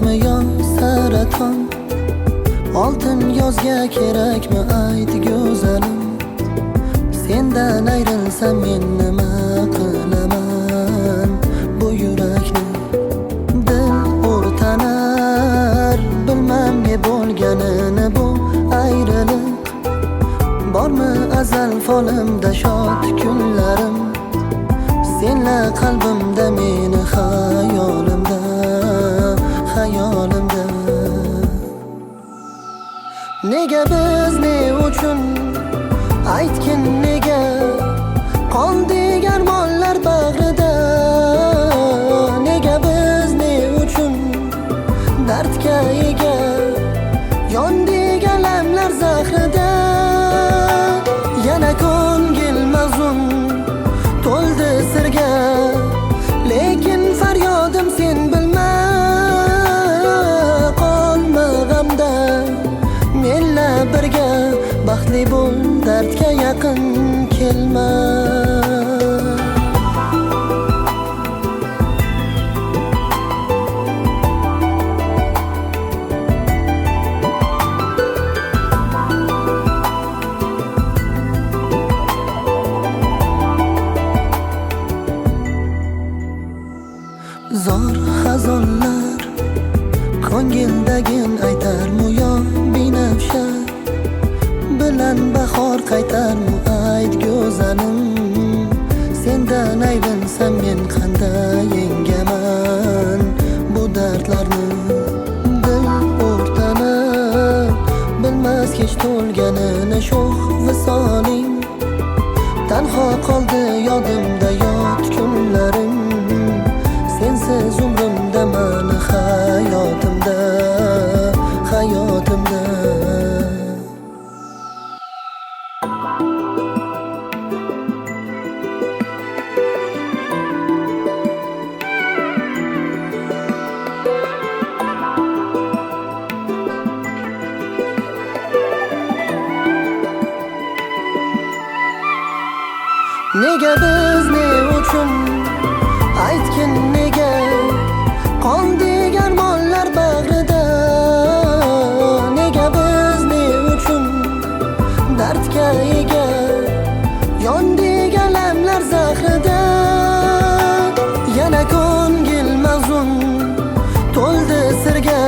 kerakmi yo saraton? Oltin yozga kerakmi ayt go'zalim? Sendan ayrilsam men nima qilaman? Bu yurakni dil o'rtanar, bilmam ne bo'lganini bu ayriliq. Bormi azal folimda shod kunlarim? Senla qalbimda, meni xayolimda, xayolimda. Nega biz, ne uchun aytgin, nega qoldik armonlar bag'rida? Nega biz, ne uchun dardga ega yondik alamlar zahrida? Yana ko'ngil mazun to'ldi sirga, lekin faryodim sen bilma. Qolma g'amda menla birga, baxtli bo'l, dardga yaqin kelma. Zor xazonlar ko'ngildagin aytarmu yo binafsha? Bilan bahor qaytarmu ayt go'zalim? Sendan ayrilsam men qanday yengaman bu dardlarni? Dil o'rtanib bilmas kech to'lganini sho'x visoling. Tanho qoldi yodimda yot kunlarim. Sensiz umrimda, mani hayotimda, hayotimda. Nega biz, ne uchun aytgin, nega qoldik armonlar bag'rida? Nega biz, ne uchun dardga ega yondik alamlar zahrida? Yana ko'ngil mazun to'ldi sirga,